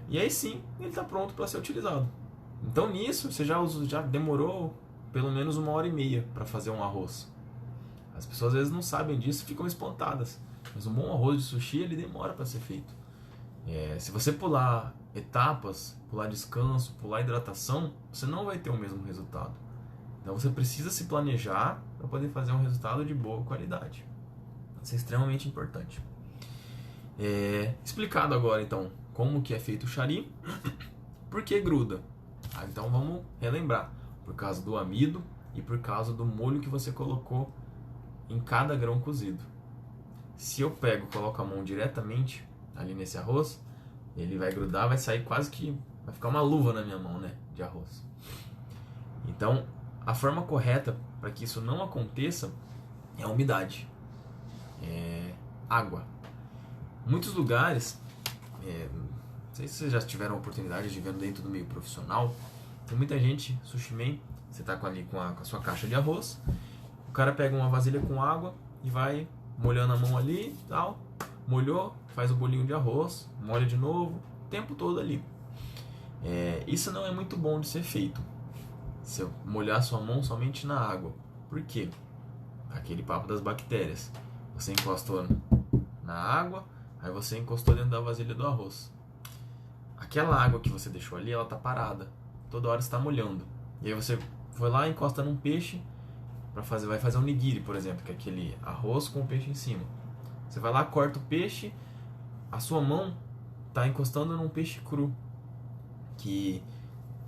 A: E aí sim ele está pronto para ser utilizado. Então nisso você já demorou pelo menos 1h30 para fazer um arroz. As pessoas às vezes não sabem disso e ficam espantadas. Mas um bom arroz de sushi ele demora para ser feito. Se você pular etapas, pular descanso, pular hidratação, você não vai ter o mesmo resultado. Então você precisa se planejar para poder fazer um resultado de boa qualidade. Isso é extremamente importante. Explicado agora então como que é feito o chari, por que gruda? Então vamos relembrar, por causa do amido e por causa do molho que você colocou em cada grão cozido. Se eu pego e coloco a mão diretamente ali nesse arroz, ele vai grudar, vai sair quase que, vai ficar uma luva na minha mão, né, de arroz. Então, a forma correta para que isso não aconteça é a umidade, água. Muitos lugares, Não sei se vocês já tiveram a oportunidade de ver dentro do meio profissional. Tem muita gente, sushi man, você tá ali com a sua caixa de arroz, o cara pega uma vasilha com água e vai molhando a mão ali e tal, molhou, faz o bolinho de arroz, molha de novo, o tempo todo ali. Isso não é muito bom de ser feito. Se eu molhar sua mão somente na água. Por quê? Aquele papo das bactérias. Você encostou na água, aí você encostou dentro da vasilha do arroz. Aquela água que você deixou ali, ela tá parada. Toda hora está molhando. E aí você foi lá e encosta num peixe vai fazer um nigiri, por exemplo, que é aquele arroz com o peixe em cima. Você vai lá, corta o peixe, a sua mão tá encostando num peixe cru. Que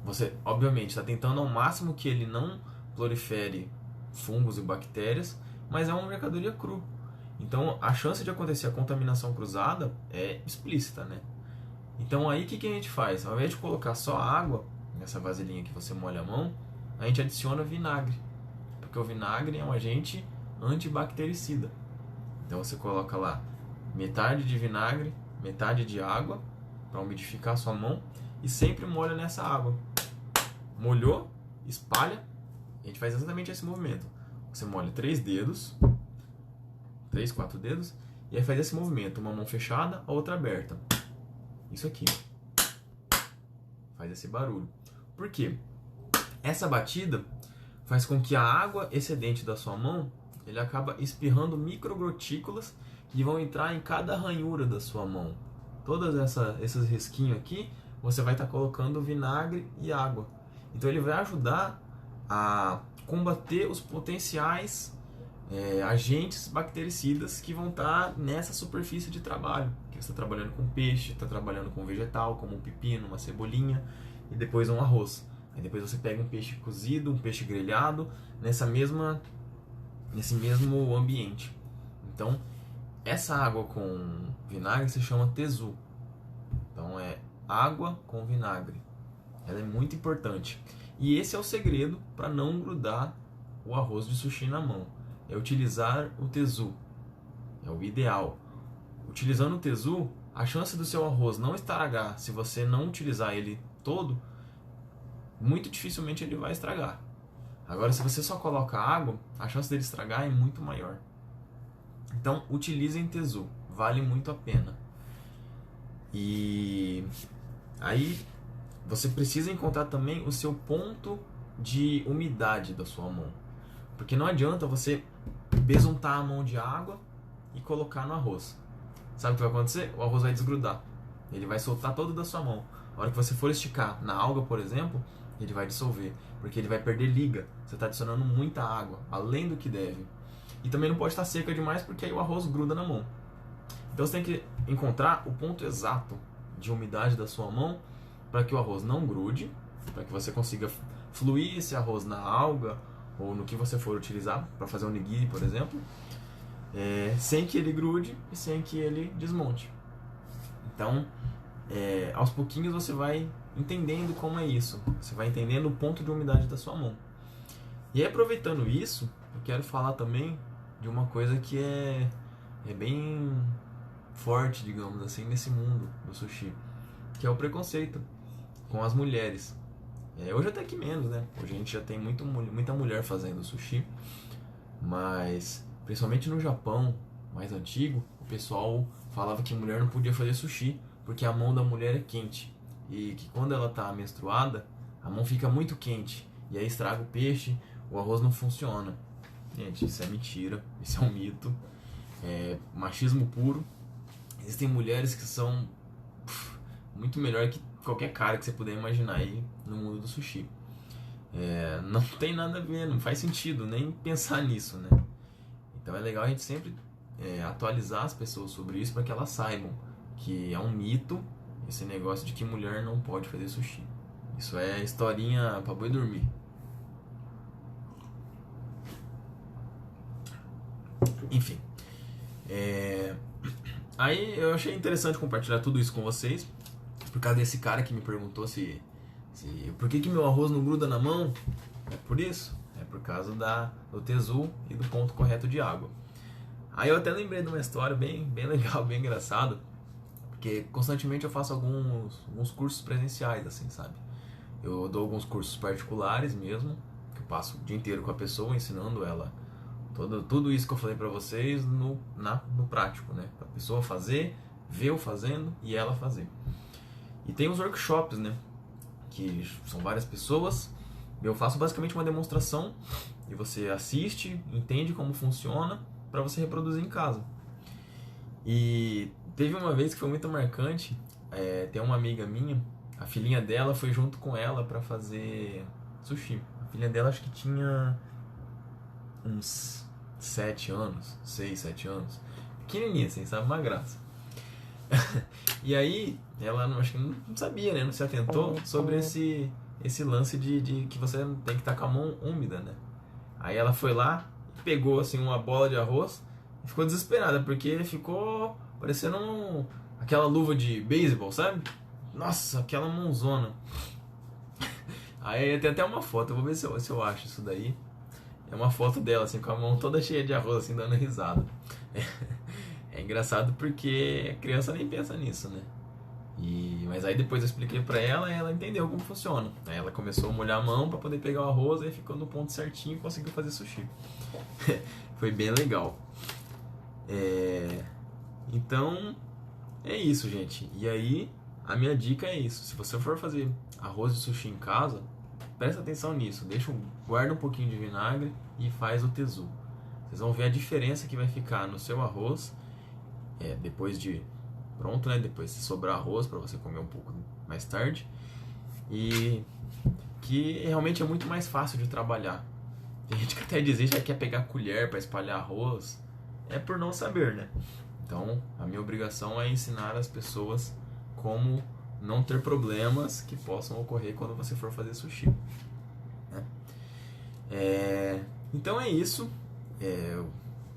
A: você, obviamente, está tentando ao máximo que ele não prolifere fungos e bactérias, mas é uma mercadoria cru. Então a chance de acontecer a contaminação cruzada é explícita, né? Então aí o que a gente faz? Ao invés de colocar só água nessa vasilhinha que você molha a mão, a gente adiciona vinagre. Porque o vinagre é um agente antibactericida. Então você coloca lá metade de vinagre, metade de água para umidificar a sua mão e sempre molha nessa água. Molhou, espalha. A gente faz exatamente esse movimento. Você molha 3 dedos, 3, 4 dedos, e aí faz esse movimento, uma mão fechada, a outra aberta. Isso aqui. Faz esse barulho. Por quê? Essa batida faz com que a água excedente da sua mão, ele acaba espirrando microgotículas que vão entrar em cada ranhura da sua mão. Todos esses risquinhos aqui, você vai estar colocando vinagre e água. Então ele vai ajudar a combater os potenciais agentes bactericidas que vão estar nessa superfície de trabalho. Que você está trabalhando com peixe, está trabalhando com vegetal, como um pepino, uma cebolinha e depois um arroz. Aí depois você pega um peixe cozido, um peixe grelhado, nesse mesmo ambiente. Então, essa água com vinagre se chama tezu. Então é água com vinagre. Ela é muito importante. E esse é o segredo para não grudar o arroz de sushi na mão. É utilizar o tezu. É o ideal. Utilizando o tezu, a chance do seu arroz não estragar, se você não utilizar ele todo, muito dificilmente ele vai estragar. Agora, se você só coloca água, a chance dele estragar é muito maior. Então, utilizem tezu. Vale muito a pena. E aí, você precisa encontrar também o seu ponto de umidade da sua mão. Porque não adianta você besuntar a mão de água e colocar no arroz. Sabe o que vai acontecer? O arroz vai desgrudar. Ele vai soltar todo da sua mão. A hora que você for esticar na alga, por exemplo, ele vai dissolver. Porque ele vai perder liga. Você está adicionando muita água, além do que deve. E também não pode estar seca demais, porque aí o arroz gruda na mão. Então você tem que encontrar o ponto exato de umidade da sua mão para que o arroz não grude, para que você consiga fluir esse arroz na alga ou no que você for utilizar para fazer um nigiri, por exemplo, sem que ele grude e sem que ele desmonte. Então, aos pouquinhos você vai entendendo como é isso. Você vai entendendo o ponto de umidade da sua mão. E aí, aproveitando isso, eu quero falar também de uma coisa que é bem forte, digamos assim, nesse mundo do sushi, que é o preconceito com as mulheres. Hoje até que menos, né? Hoje a gente já tem muita mulher fazendo sushi, mas principalmente no Japão mais antigo, o pessoal falava que mulher não podia fazer sushi porque a mão da mulher é quente e que quando ela está menstruada, a mão fica muito quente e aí estraga o peixe, o arroz não funciona. Gente, isso é mentira, isso é um mito, machismo puro. Existem mulheres que são muito melhor que qualquer cara que você puder imaginar aí no mundo do sushi. Não tem nada a ver, não faz sentido nem pensar nisso, né? Então é legal a gente sempre atualizar as pessoas sobre isso para que elas saibam que é um mito esse negócio de que mulher não pode fazer sushi. Isso é historinha pra boi dormir. Enfim. Aí eu achei interessante compartilhar tudo isso com vocês, por causa desse cara que me perguntou por que meu arroz não gruda na mão. É por isso, é por causa do tezu e do ponto correto de água. Aí eu até lembrei de uma história bem legal, bem engraçada, porque Porque constantemente eu faço alguns cursos presenciais, assim, sabe? Eu dou alguns cursos particulares mesmo, que eu passo o dia inteiro com a pessoa, ensinando ela tudo isso que eu falei pra vocês no prático, né? Pra pessoa fazer, ver eu fazendo e ela fazer. E tem os workshops, né? Que são várias pessoas. Eu faço basicamente uma demonstração e você assiste, entende como funciona para você reproduzir em casa. E teve uma vez que foi muito marcante. Tem uma amiga minha, a filhinha dela foi junto com ela para fazer sushi. A filha dela acho que tinha uns 7 anos, 6, 7 anos. Pequenininha, assim, sabe? Uma graça. E aí, ela acho que não sabia, né? Não se atentou sobre esse lance de que você tem que estar com a mão úmida, né? Aí ela foi lá, pegou assim uma bola de arroz e ficou desesperada, porque ficou parecendo aquela luva de beisebol, sabe? Nossa, aquela mãozona. Aí tem até uma foto, eu vou ver se eu acho isso daí. É uma foto dela, assim, com a mão toda cheia de arroz, assim, dando risada. É engraçado porque a criança nem pensa nisso, né? Mas aí depois eu expliquei pra ela e ela entendeu como funciona. Aí ela começou a molhar a mão pra poder pegar o arroz, aí ficou no ponto certinho e conseguiu fazer sushi. Foi bem legal. Então, é isso, gente. E aí, a minha dica é isso. Se você for fazer arroz de sushi em casa, presta atenção nisso. Guarda um pouquinho de vinagre e faz o tezu. Vocês vão ver a diferença que vai ficar no seu arroz depois de pronto, né? Depois se sobrar arroz para você comer um pouco mais tarde. E que realmente é muito mais fácil de trabalhar. Tem gente que até desiste, quer pegar colher para espalhar arroz. É por não saber, né? Então, a minha obrigação é ensinar as pessoas como não ter problemas que possam ocorrer quando você for fazer sushi. Né? Então é isso. Eu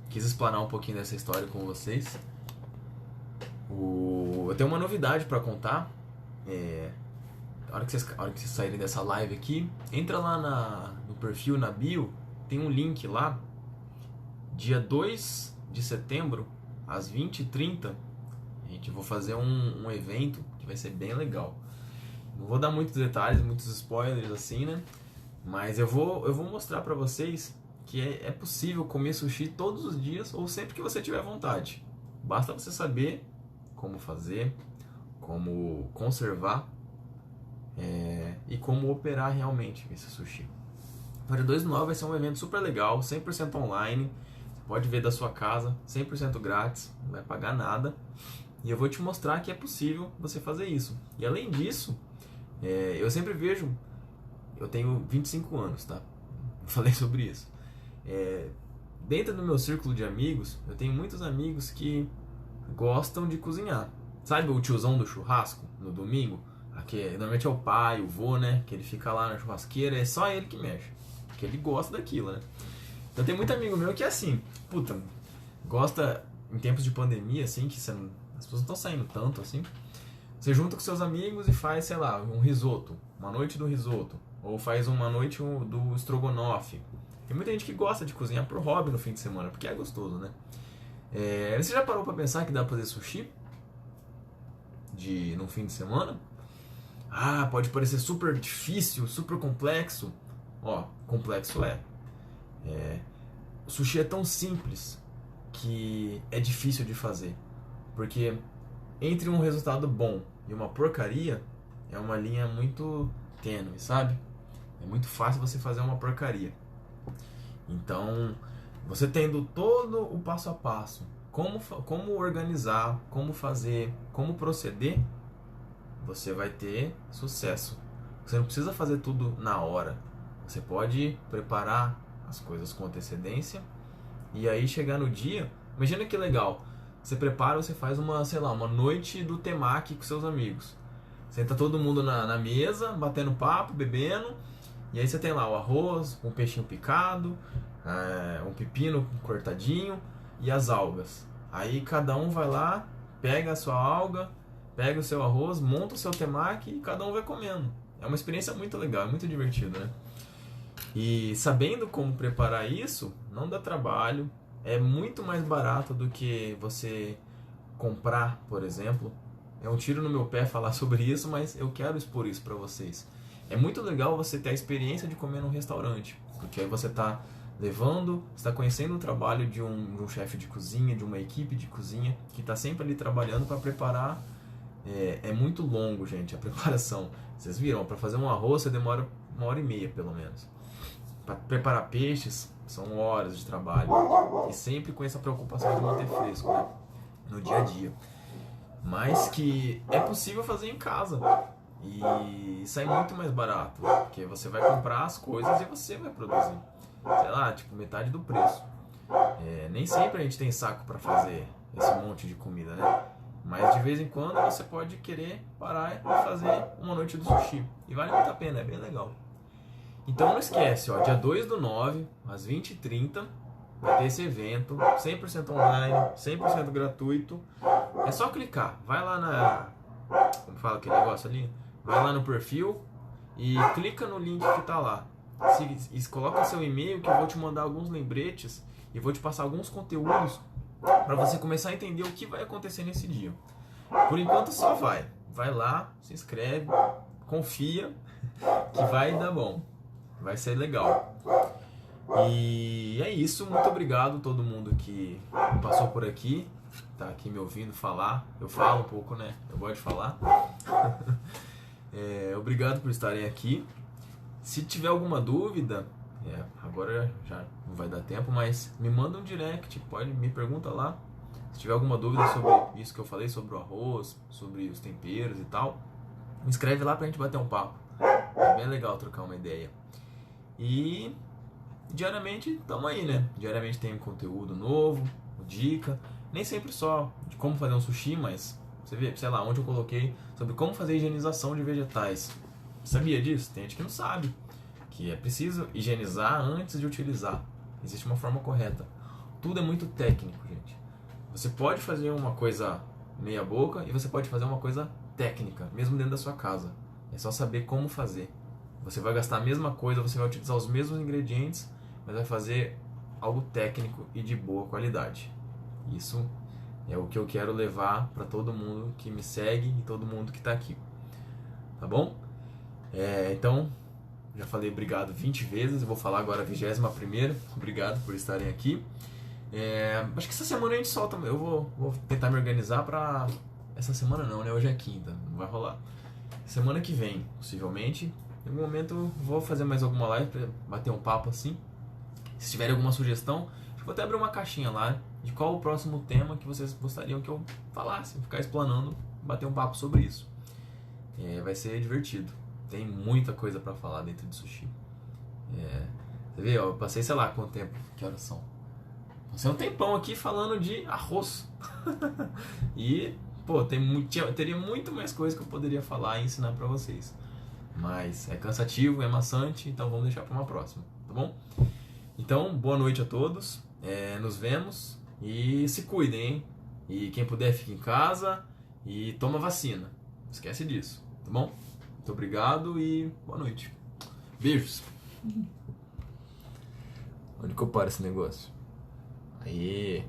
A: quis explanar um pouquinho dessa história com vocês. Eu tenho uma novidade para contar. A hora que vocês saírem dessa live aqui, entra lá no perfil, na bio, tem um link lá. Dia 2 de setembro, às 20h30, vou fazer um evento que vai ser bem legal. Não vou dar muitos detalhes, muitos spoilers assim, né? Mas eu vou mostrar pra vocês que é possível comer sushi todos os dias ou sempre que você tiver vontade. Basta você saber como fazer, como conservar e como operar realmente esse sushi. O dia 2 do 9 vai ser um evento super legal, 100% online. Pode ver da sua casa, 100% grátis, não vai pagar nada. E eu vou te mostrar que é possível você fazer isso. E além disso, eu sempre vejo... Eu tenho 25 anos, tá? Falei sobre isso. Dentro do meu círculo de amigos, eu tenho muitos amigos que gostam de cozinhar. Sabe o tiozão do churrasco, no domingo? Que normalmente é o pai, o vô, né? Que ele fica lá na churrasqueira, é só ele que mexe. Porque ele gosta daquilo, né? Então tem muito amigo meu que é assim, puta, gosta em tempos de pandemia, assim, que as pessoas não estão saindo tanto, assim. Você junta com seus amigos e faz, sei lá, um risoto, uma noite do risoto, ou faz uma noite do estrogonofe. Tem muita gente que gosta de cozinhar por hobby no fim de semana, porque é gostoso, né? Você já parou pra pensar que dá pra fazer sushi no fim de semana? Ah, pode parecer super difícil, super complexo. Ó, complexo o sushi é tão simples que é difícil de fazer. Porque entre um resultado bom e uma porcaria é uma linha muito tênue, sabe? É muito fácil você fazer uma porcaria. Então, você tendo todo o passo a passo, como organizar, como fazer, como proceder, você vai ter sucesso. Você não precisa fazer tudo na hora. Você pode preparar as coisas com antecedência e aí chegar no dia. Imagina que legal. Você prepara, você faz uma noite do temaki com seus amigos. Senta todo mundo na mesa, batendo papo, bebendo. E aí você tem lá o arroz, um peixinho picado, um pepino cortadinho e as algas. Aí cada um vai lá, pega a sua alga, pega o seu arroz, monta o seu temaki e cada um vai comendo. É uma experiência muito legal, é muito divertido, né? E sabendo como preparar isso, não dá trabalho, é muito mais barato do que você comprar, por exemplo. é um tiro no meu pé falar sobre isso, mas eu quero expor isso para vocês. É muito legal você ter a experiência de comer num restaurante, porque aí você está levando, está conhecendo o trabalho de um chefe de cozinha, de uma equipe de cozinha, que está sempre ali trabalhando para preparar. É muito longo, gente, a preparação. Vocês viram, para fazer um arroz você demora 1h30 pelo menos. Para preparar peixes são horas de trabalho, e sempre com essa preocupação de manter fresco, né, no dia a dia. Mas que é possível fazer em casa e sai muito mais barato, porque você vai comprar as coisas e você vai produzir, sei lá, tipo metade do preço. Nem sempre a gente tem saco para fazer esse monte de comida, né? Mas de vez em quando você pode querer parar e fazer uma noite do sushi, e vale muito a pena, é bem legal. Então não esquece, ó, dia 2/9, às 20h30, vai ter esse evento, 100% online, 100% gratuito. É só clicar, vai lá na... como fala aquele negócio ali? Vai lá no perfil e clica no link que tá lá. Coloca seu e-mail que eu vou te mandar alguns lembretes e vou te passar alguns conteúdos para você começar a entender o que vai acontecer nesse dia. Por enquanto só vai lá, se inscreve, confia que vai dar bom, vai ser legal. E é isso, muito obrigado a todo mundo que passou por aqui, tá aqui me ouvindo falar. Eu falo um pouco, né? Eu gosto de falar. Obrigado por estarem aqui. Se tiver alguma dúvida, agora já não vai dar tempo, mas me manda um direct, me pergunta lá. Se tiver alguma dúvida sobre isso que eu falei, sobre o arroz, sobre os temperos e tal, me escreve lá pra gente bater um papo. É bem legal trocar uma ideia. E diariamente estamos aí, né? Diariamente tem conteúdo novo, dica, nem sempre só de como fazer um sushi, mas você vê, sei lá, onde eu coloquei sobre como fazer higienização de vegetais. Sabia disso? Tem gente que não sabe que é preciso higienizar antes de utilizar. Existe uma forma correta. Tudo é muito técnico, gente. Você pode fazer uma coisa meia boca e você pode fazer uma coisa técnica, mesmo dentro da sua casa. É só saber como fazer. Você vai gastar a mesma coisa, você vai utilizar os mesmos ingredientes, mas vai fazer algo técnico e de boa qualidade. Isso é o que eu quero levar para todo mundo que me segue e todo mundo que está aqui. Tá bom? Então, já falei obrigado 20 vezes, eu vou falar agora a 21ª. Obrigado por estarem aqui. Acho que essa semana a gente solta. Eu vou tentar me organizar para... Essa semana não, né? Hoje é quinta, não vai rolar. Semana que vem, possivelmente. Em algum momento eu vou fazer mais alguma live para bater um papo assim. Se tiverem alguma sugestão, eu vou até abrir uma caixinha lá de qual o próximo tema que vocês gostariam que eu falasse, ficar explanando, bater um papo sobre isso. Vai ser divertido. Tem muita coisa para falar dentro de sushi. Você vê, ó, eu passei sei lá quanto tempo, que horas são. Passei um tempão aqui falando de arroz. E, pô, teria muito mais coisa que eu poderia falar e ensinar para vocês. Mas é cansativo, é maçante, então vamos deixar para uma próxima, tá bom? Então, boa noite a todos, nos vemos e se cuidem, hein? E quem puder fique em casa e toma vacina, não esquece disso, tá bom? Muito obrigado e boa noite. Beijos. Onde que eu paro esse negócio? Aí.